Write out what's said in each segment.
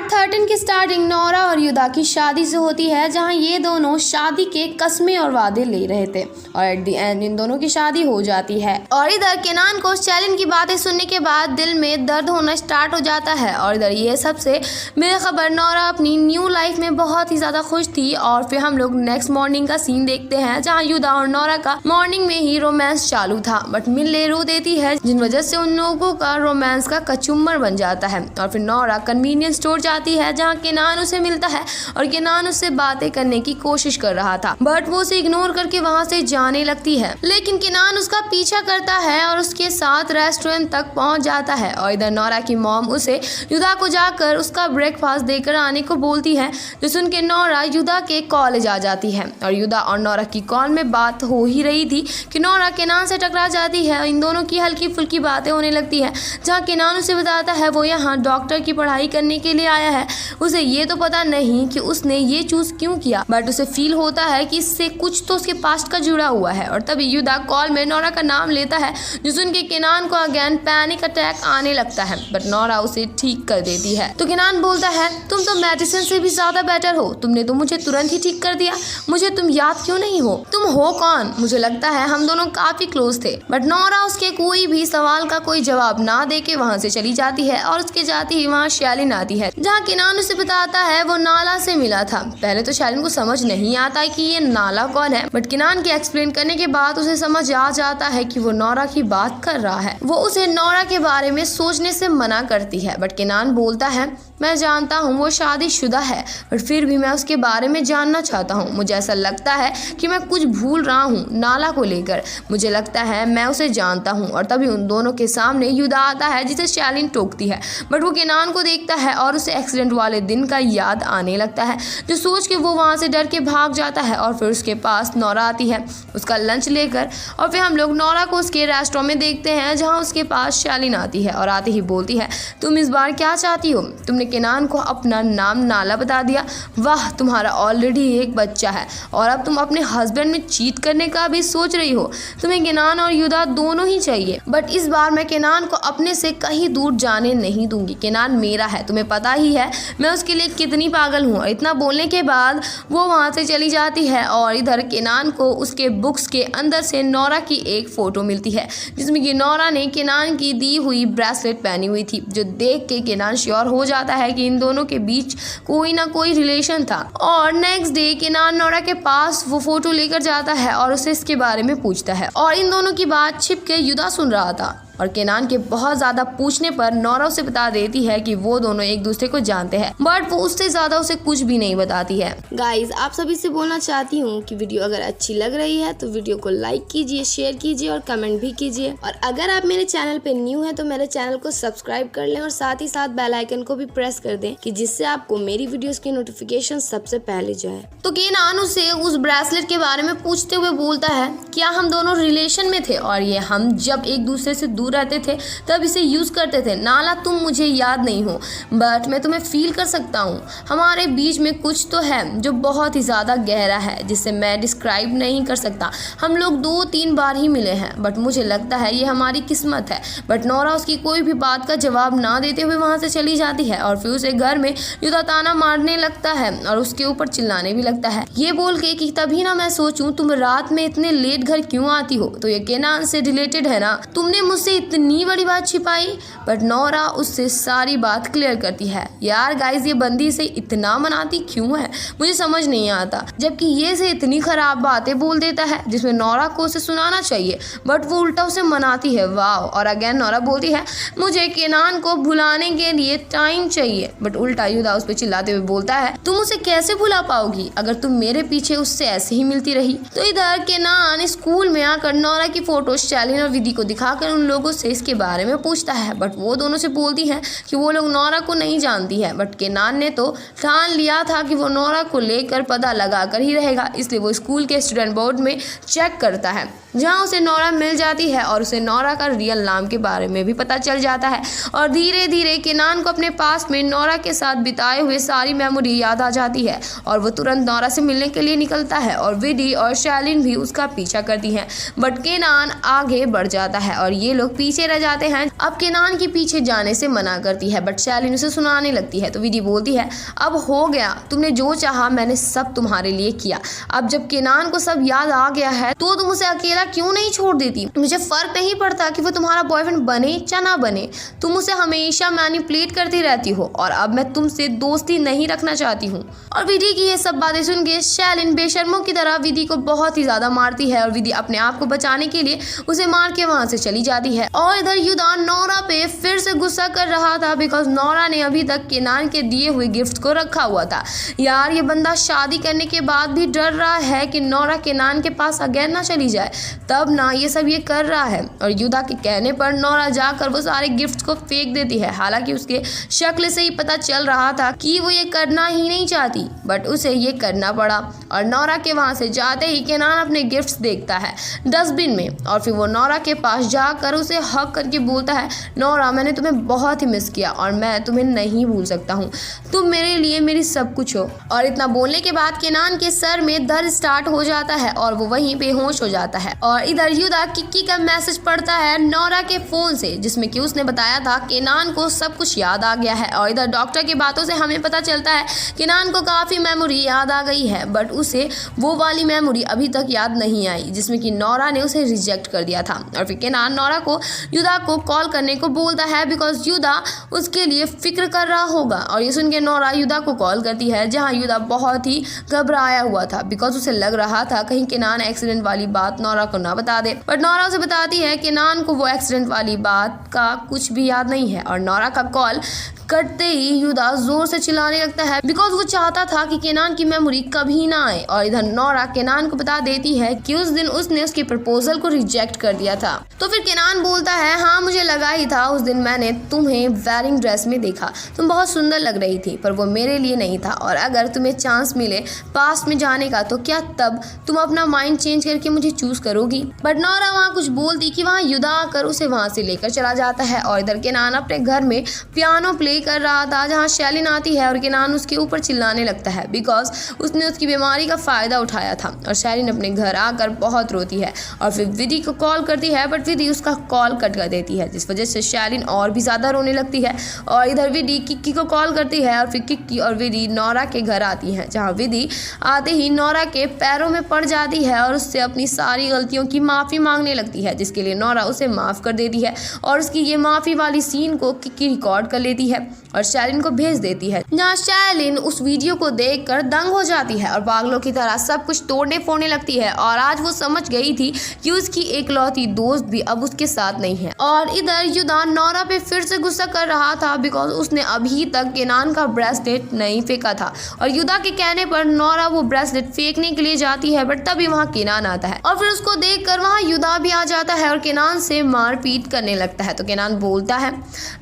Part 13 की starting Nora और युदा की शादी से होती है, जहां ये दोनों शादी के कस्में और वादे ले रहे थे और एट द एंड इन दोनों की शादी हो जाती है। और इधर केनान को शैलिन की बातें सुनने के बाद दिल में दर्द होना स्टार्ट हो जाता है। और इधर ये सबसे बेखबर नोरा अपनी न्यू लाइफ में बहुत ही ज्यादा खुश थी। और फिर हम लोग नेक्स्ट मॉर्निंग का सीन देखते हैं, जहाँ युदा और नोरा का मॉर्निंग में ही रोमांस चालू था, बट मिल्ले रो देती है, जिन वजह से उन लोगों का रोमांस का कचुम्बर बन जाता है। और फिर नोरा कन्वीनियंस स्टोर जाती है, जहाँ केनान उसे मिलता है और केनान उससे बातें करने की कोशिश कर रहा था, बट वो उसे इग्नोर करके वहाँ से जाने लगती है। लेकिन केनान उसका पीछा करता है और उसके साथ रेस्टोरेंट तक पहुँच जाता है। और इधर नोरा की मॉम उसे युदा को जाकर उसका ब्रेकफास्ट देकर आने को बोलती है, जो सुन के नोरा युदा के कॉलेज आ जाती है। और युदा और नोरा की कॉल में बात हो ही रही थी कि नोरा केनान से टकरा जाती है और इन दोनों की हल्की फुल्की बातें होने लगती है, जहाँ केनान उसे बताता है वो यहाँ डॉक्टर की पढ़ाई करने के लिए आया है। उसे ये तो पता नहीं कि उसने ये चूज क्यों किया, बट उसे फील होता है कि इससे कुछ तो उसके पास्ट का जुड़ा हुआ है। और तभी युदा कॉल में नोरा का नाम लेता है, जो सुन के केनान को अगेन पैनिक अटैक आने लगता है, बट नोरा उसे ठीक कर देती है। तो केनान बोलता है, तुम तो मेडिसिन से भी ज्यादा बेटर हो, तुमने तो मुझे तुरंत ही ठीक कर दिया, मुझे तुम याद क्यों नहीं हो, तुम हो कौन? मुझे लगता है हम दोनों काफी क्लोज थे। बट नोरा उसके कोई भी सवाल का कोई जवाब ना दे के वहाँ से चली जाती है। और उसके जाती ही वहाँ शैलिन आती है, जहाँ केनान उसे बताता है वो नाला से मिला था। पहले तो शैलिन को समझ नहीं आता कि ये नाला कौन है, बट केनान के एक्सप्लेन करने के बाद उसे समझ आ जाता है कि वो नोरा की बात कर रहा है। वो उसे नोरा के बारे में सोचने से मना करती है, बट केनान बोलता है, मैं जानता हूँ वो शादीशुदा है, बट फिर भी मैं उसके बारे में जानना चाहता हूँ। मुझे ऐसा लगता है कि मैं कुछ भूल रहा हूँ नाला को लेकर, मुझे लगता है मैं उसे जानता हूँ। और तभी उन दोनों के सामने युदा आता है, जिसे शैलिन टोकती है, बट वो केनान को देखता है और उसे एक्सीडेंट वाले दिन का याद आने लगता है, जो सोच के वो वहाँ से डर के भाग जाता है। और फिर उसके पास नोरा आती है उसका लंच लेकर। और फिर हम लोग नोरा को उसके रेस्टोरेंट में देखते हैं, जहाँ उसके पास शैलिन आती है और आते ही बोलती है, तुम इस बार क्या चाहती हो? तुमने केनान को अपना नाम नाला बता दिया, वाह, तुम्हारा ऑलरेडी एक बच्चा है और अब तुम अपने हस्बैंड में चीट करने का भी सोच रही हो। तुम्हें केनान और युदा दोनों ही चाहिए, बट इस बार मैं केनान को अपने से कहीं दूर जाने नहीं दूंगी। केनान मेरा है, तुम्हें पता ही है मैं उसके लिए कितनी पागल हूँ। और इतना बोलने के बाद वो वहाँ से चली जाती है। और इधर केनान को उसके बुक्स के अंदर से नोरा की एक फोटो मिलती है, जिसमें कि नोरा ने केनान की दी हुई ब्रेसलेट पहनी हुई थी, जो देख के केनान श्योर हो जाता है कि इन दोनों के बीच कोई ना कोई रिलेशन था। और नेक्स्ट डे केनान नोरा के पास वो फोटो लेकर जाता है और उसे इसके बारे में पूछता है। और इन दोनों की बात छिप के युदा सुन रहा था, और केनान के बहुत ज्यादा पूछने पर नोरा उसे बता देती है कि वो दोनों एक दूसरे को जानते हैं, बट वो उससे ज्यादा उसे कुछ भी नहीं बताती है। गाइज, आप सभी से बोलना चाहती हूँ कि वीडियो अगर अच्छी लग रही है तो वीडियो को लाइक कीजिए, शेयर कीजिए और कमेंट भी कीजिए। और अगर आप मेरे चैनल पे न्यू हैं तो मेरे चैनल को सब्सक्राइब कर लें और साथ ही साथ बेल आइकन को भी प्रेस कर दें, कि जिससे आपको मेरी वीडियोस की नोटिफिकेशन सबसे पहले जाए। तो केनान उसे उस ब्रेसलेट के बारे में पूछते हुए बोलता है, क्या हम दोनों रिलेशन में थे और ये हम जब एक दूसरे से दूर रहते थे तब इसे यूज करते थे? नाला, तुम मुझे याद नहीं हो, बट मैं तुम्हें फील कर सकता हूँ। हमारे बीच में कुछ तो है जो बहुत ही ज्यादा गहरा है, जिसे मैं डिस्क्राइब नहीं कर सकता। हम लोग 2-3 बार ही मिले हैं, बट मुझे लगता है ये हमारी किस्मत है। बट नोरा उसकी कोई भी बात का जवाब ना देते हुए वहां से चली जाती है। और फिर उसे घर में युदा ताना मारने लगता है और उसके ऊपर चिल्लाने भी लगता है, ये बोल के कि तभी ना मैं सोचूं तुम रात में इतने लेट घर क्यों आती हो, तो ये केनान से रिलेटेड है ना, तुमने मुझसे इतनी बड़ी बात छिपाई। बट नोरा उससे सारी बात क्लियर करती है। यार गाइस, ये बंदी से इतना मनाती क्यों है, मुझे समझ नहीं आता, जबकि ये से इतनी खराब बातें बोल देता है जिसमें नोरा को उसे सुनाना चाहिए, बट वो उल्टा उसे मनाती है। वाह। और अगेन नोरा बोलती है, मुझे केनान को भुलाने के लिए टाइम चाहिए, बट उल्टा युदा उस पर चिल्लाते हुए बोलता है, तुम उसे कैसे भुला पाओगी अगर तुम मेरे पीछे उससे ऐसे ही मिलती रही? तो इधर केनान स्कूल में आकर नोरा की फोटो शैलिन और विधि को दिखाकर उन लोगों से इसके बारे में पूछता है, बट वो दोनों से बोलती हैं कि वो लोग नोरा को नहीं जानती है। बट केनान ने तो ठान लिया था कि वो नोरा को लेकर पता लगा कर ही रहेगा, इसलिए वो स्कूल के स्टूडेंट बोर्ड में चेक करता है, जहाँ उसे नोरा मिल जाती है और उसे नोरा का रियल नाम के बारे में भी पता चल जाता है। और धीरे धीरे केनान को अपने पास में नोरा के साथ बिताए हुए सारी मेमोरी याद आ जाती है और वो तुरंत नोरा से मिलने के लिए निकलता है। और विधि और शैलिन भी उसका पीछा करती हैं, बट केनान आगे बढ़ जाता है और ये लोग लोग पीछे रह जाते हैं। अब केनान के पीछे जाने से मना करती है, बट शैलिन उसे सुनाने लगती है। तो विधि बोलती है, अब हो गया, तुमने जो चाहा मैंने सब तुम्हारे लिए किया। अब जब केनान को सब याद आ गया है तो तुम उसे अकेला क्यों नहीं छोड़ देती? मुझे फर्क नहीं पड़ता कि वो तुम्हारा बॉयफ्रेंड बने या ना बने, तुम उसे हमेशा मैनिपुलेट करती रहती हो और अब मैं तुमसे दोस्ती नहीं रखना चाहती हूँ। और विधि की ये सब बातें सुन के शैलिन बेशर्मों की तरह विधि को बहुत ही ज्यादा मारती है और विधि अपने आप को बचाने के लिए उसे मार के वहां से चली जाती है। और इधर युधा नोरा पे फिर से गुस्सा कर रहा था बिकॉज नोरा ने अभी तक केनान के दिए हुए गिफ्ट को रखा हुआ था। यार ये बंदा शादी करने के बाद भी डर रहा है कि नोरा केनान के पास अगेन ना चली जाए, तब ना ये सब ये कर रहा है। और युधा के कहने पर नोरा जाकर वो सारे गिफ्ट को फेंक देती है। हालांकि उसके शक्ल से ही पता चल रहा था कि वो ये करना ही नहीं चाहती, बट उसे ये करना पड़ा। और नोरा के वहां से जाते ही केनान अपने गिफ्ट्स देखता है डस्टबिन में और फिर वो नोरा के पास जाकर उसे हक करके बोलता है, नोरा मैंने तुम्हें बहुत ही मिस किया और मैं तुम्हें नहीं भूल सकता हूँ, तुम मेरे लिए मेरी सब कुछ हो। और इतना बोलने के बाद केनान के सर में दर्द स्टार्ट हो जाता है और वो वहीं बेहोश हो जाता है। और इधर युधा किक्की का मैसेज पढ़ता है नोरा के फोन से, जिसमें कि उसने बताया था केनान को सब कुछ याद आ गया है। और इधर डॉक्टर की बातों से हमें पता चलता है केनान को काफी मेमोरी याद आ गई है, बट उसे वो वाली मेमोरी अभी तक याद नहीं आई जिसमें कि नोरा ने उसे रिजेक्ट कर दिया था। और फिर केनान नोरा को युधा को कॉल करने को बोलता है बिकॉज युधा उसके लिए फिक्र कर रहा होगा। और ये सुन के नोरा युधा को कॉल करती है, जहाँ युधा बहुत ही घबराया हुआ था बिकॉज उसे लग रहा था कहीं केनान एक्सीडेंट वाली बात नोरा को ना बता दे। बट नोरा उसे बताती है केनान को वो एक्सीडेंट वाली बात का कुछ भी याद नहीं है। और नोरा का कॉल कटते ही युधा जोर से चिल्लाने लगता है बिकॉज वो चाहता था कि केनान की मेमोरी कभी ना आए। और इधर नोरा केनान को बता देती है कि उस दिन उसने उसके प्रपोजल को रिजेक्ट कर दिया था। तो फिर केनान बोलता है, हाँ मुझे लगा ही था, उस दिन मैंने तुम्हें वेडिंग ड्रेस में देखा, तुम बहुत सुंदर लग रही थी, पर वो मेरे लिए नहीं था। और अगर तुम्हें चांस मिले पास्ट में जाने का तो क्या तब तुम अपना माइंड चेंज करके मुझे चूज करोगी? बट नोरा वहाँ कुछ बोलती कि वहाँ युधा आकर उसे वहाँ से लेकर चला जाता है। और इधर केनान अपने घर में पियानो प्ले कर रहा था, जहाँ शैलिन आती है और केनान उसके ऊपर चिल्लाने लगता है बिकॉज उसने उसकी बीमारी का फायदा उठाया था। और शैलिन अपने घर आकर बहुत रोती है और फिर विधि को कॉल करती है, बट विधि उसका कॉल कट कर देती है, जिस वजह से शैलिन और भी ज्यादा रोने लगती है। और इधर विधि किक्की को कॉल करती है और फिर किक्की और विधि नोरा के घर आती है, जहाँ विधि आते ही नोरा के पैरों में पड़ जाती है और उससे अपनी सारी गलतियों की माफी मांगने लगती है, जिसके लिए नोरा उसे माफ कर देती है। और उसकी ये माफी वाली सीन को किक्की रिकॉर्ड कर लेती है और शैलिन को भेज देती है, जहाँ शैलिन उस वीडियो को देखकर दंग हो जाती है और पागलों की तरह सब कुछ तोड़ने फोड़ने लगती है। और आज वो समझ गई थी कि उसकी एकलौती दोस्त भी अब उसके साथ नहीं है। और इधर युधा नोरा पे फिर से गुस्सा कर रहा था बिकॉज उसने अभी तक केनान का ब्रेसलेट नहीं फेंका था। और युधा के कहने पर नोरा वो ब्रेसलेट फेंकने के लिए जाती है, बट तभी वहाँ केनान आता है और फिर उसको देखकर वहाँ युधा भी आ जाता है और केनान से मारपीट करने लगता है। तो केनान बोलता है,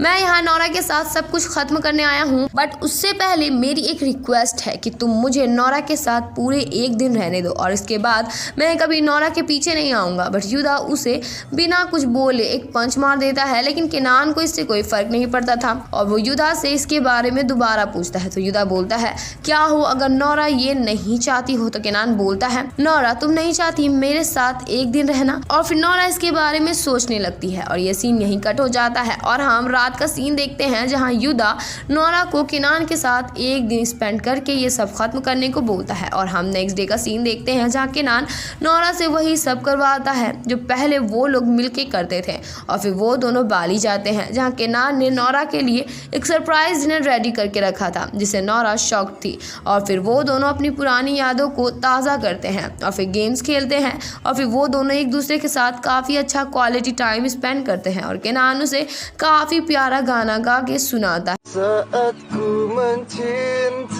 मैं यहाँ नोरा के साथ सब कुछ खत्म करने आया हूँ, बट उससे पहले मेरी एक रिक्वेस्ट है कि तुम मुझे नोरा के साथ पूरे एक दिन रहने दो और इसके बाद मैं कभी नोरा के पीछे नहीं आऊँगा। बट युधा उसे बिना कुछ बोले एक पंच मार देता है, लेकिन केनान को इससे कोई फर्क नहीं पड़ता था और वो युधा से इसके बारे में दोबारा पूछता है। तो युधा बोलता है, क्या हो अगर नोरा ये नहीं चाहती हो? तो केनान बोलता है, नोरा तुम नहीं चाहती मेरे साथ एक दिन रहना? और फिर नोरा इसके बारे में सोचने लगती है और ये सीन यहीं कट हो जाता है और हम रात का सीन देखते हैं, जहाँ युधा नोरा को केनान के साथ एक दिन स्पेंड करके ये सब खत्म करने को बोलता है। और हम नेक्स्ट डे का सीन देखते हैं, जहाँ केनान नोरा से वही सब करवाता है जो पहले वो लोग मिलके करते थे। और फिर वो दोनों बाली जाते हैं, जहाँ केनान ने नोरा के लिए एक सरप्राइज डिनर रेडी करके रखा था, जिसे नोरा शॉक थी। और फिर वो दोनों अपनी पुरानी यादों को ताज़ा करते हैं और फिर गेम्स खेलते हैं और फिर वो दोनों एक दूसरे के साथ काफ़ी अच्छा क्वालिटी टाइम स्पेंड करते हैं। और केनान उसे काफ़ी प्यारा गाना गा के सुनाता है। Saat ku mencintai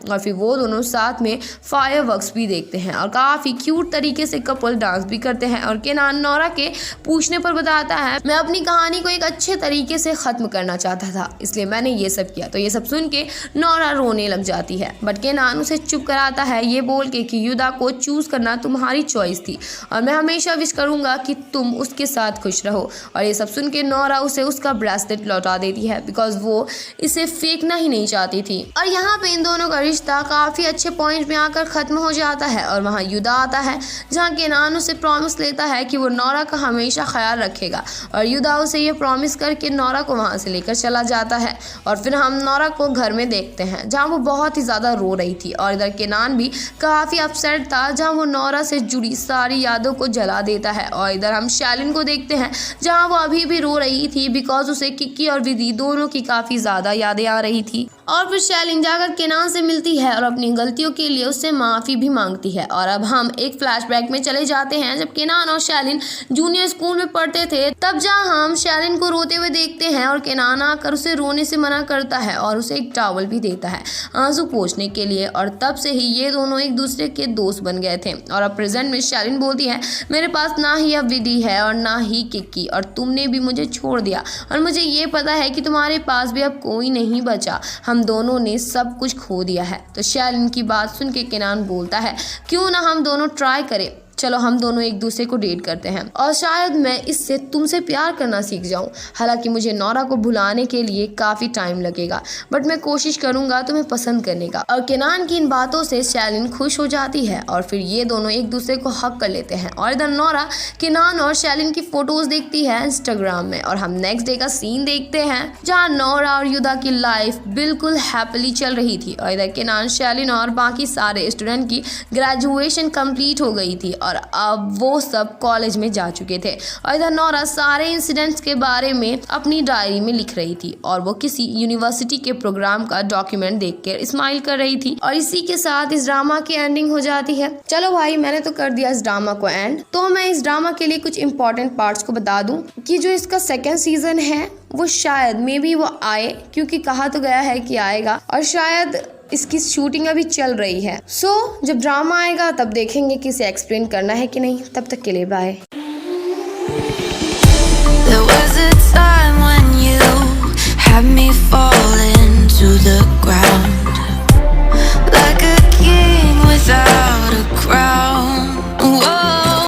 और फिर वो दोनों साथ में फायरवर्क्स भी देखते हैं और काफ़ी क्यूट तरीके से कपल डांस भी करते हैं। और केनान नोरा के पूछने पर बताता है, मैं अपनी कहानी को एक अच्छे तरीके से ख़त्म करना चाहता था, इसलिए मैंने ये सब किया। तो ये सब सुन के नोरा रोने लग जाती है, बट केनान उसे चुप कराता है, ये बोल के कि युधा को चूज़ करना तुम्हारी चॉइस थी और मैं हमेशा विश करूँगा कि तुम उसके साथ खुश रहो। और ये सब सुन के नोरा उसे उसका ब्रेसलेट लौटा देती है बिकॉज वो इसे फेंकना ही नहीं चाहती थी। और यहाँ पे इन दोनों का रिश्ता काफ़ी अच्छे पॉइंट में आकर ख़त्म हो जाता है और वहाँ युदा आता है, जहाँ केनान उसे प्रॉमिस लेता है कि वो नौरा का हमेशा ख्याल रखेगा और युदा उसे ये प्रॉमिस करके नौरा को वहाँ से लेकर चला जाता है। और फिर हम नौरा को घर में देखते हैं जहाँ वो बहुत ही ज़्यादा रो रही थी और इधर केनान भी काफ़ी अपसेट था, जहाँ वो नौरा से जुड़ी सारी यादों को जला देता है। और इधर हम शैलिन को देखते हैं जहाँ वो अभी भी रो रही थी बिकॉज उसे किक्की और विधि दोनों की काफ़ी ज़्यादा यादें आ रही थी। और फिर शैलिन जाकर केनान से मिलती है और अपनी गलतियों के लिए उससे माफ़ी भी मांगती है। और अब हम एक फ्लैशबैक में चले जाते हैं जब केनान और शैलिन जूनियर स्कूल में पढ़ते थे, तब जहाँ हम शैलिन को रोते हुए देखते हैं और केनान आकर उसे रोने से मना करता है और उसे एक टॉवल भी देता है आंसू पोंछने के लिए। और तब से ही ये दोनों एक दूसरे के दोस्त बन गए थे। और अब प्रेजेंट में शैलिन बोलती है, मेरे पास ना ही अब विधि है और ना ही किक्की, और तुमने भी मुझे छोड़ दिया और मुझे ये पता है कि तुम्हारे पास भी अब कोई नहीं बचा। हम दोनों ने सब कुछ खो दिया है। तो शैलिन की बात सुन के केनान बोलता है, क्यों ना हम दोनों ट्राई करें, चलो हम दोनों एक दूसरे को डेट करते हैं और शायद मैं इससे तुमसे प्यार करना सीख जाऊं। हालांकि मुझे नौरा को भुलाने के लिए काफ़ी टाइम लगेगा, बट मैं कोशिश करूंगा तुम्हें पसंद करने का। और केनान की इन बातों से शैलिन खुश हो जाती है और फिर ये दोनों एक दूसरे को हक कर लेते हैं। और इधर नौरा केनान और शैलिन की फोटोज देखती है इंस्टाग्राम में और हम नेक्स्ट डे का सीन देखते हैं जहाँ नौरा और युदा की लाइफ बिल्कुल हैप्पीली चल रही थी। और इधर केनान, शैलिन और बाकी सारे स्टूडेंट की ग्रेजुएशन कंप्लीट हो गई थी और अब वो सब कॉलेज में जा चुके थे। और इधर नौरा सारे इंसिडेंट्स के बारे में अपनी डायरी में लिख रही थी और वो किसी यूनिवर्सिटी के प्रोग्राम का डॉक्यूमेंट देखकर स्माइल कर रही थी। और इसी के साथ इस ड्रामा की एंडिंग हो जाती है। चलो भाई, मैंने तो कर दिया इस ड्रामा को एंड, तो मैं इस ड्रामा के लिए कुछ इंपॉर्टेंट पार्ट्स को बता दूं कि जो इसका सेकेंड सीजन है वो शायद मे बी वो आए, क्योंकि कहा तो गया है कि आएगा और शायद इसकी शूटिंग अभी चल रही है। सो जब ड्रामा आएगा तब देखेंगे कि इसे एक्सप्लेन करना है कि नहीं। तब तक के लिए बाय।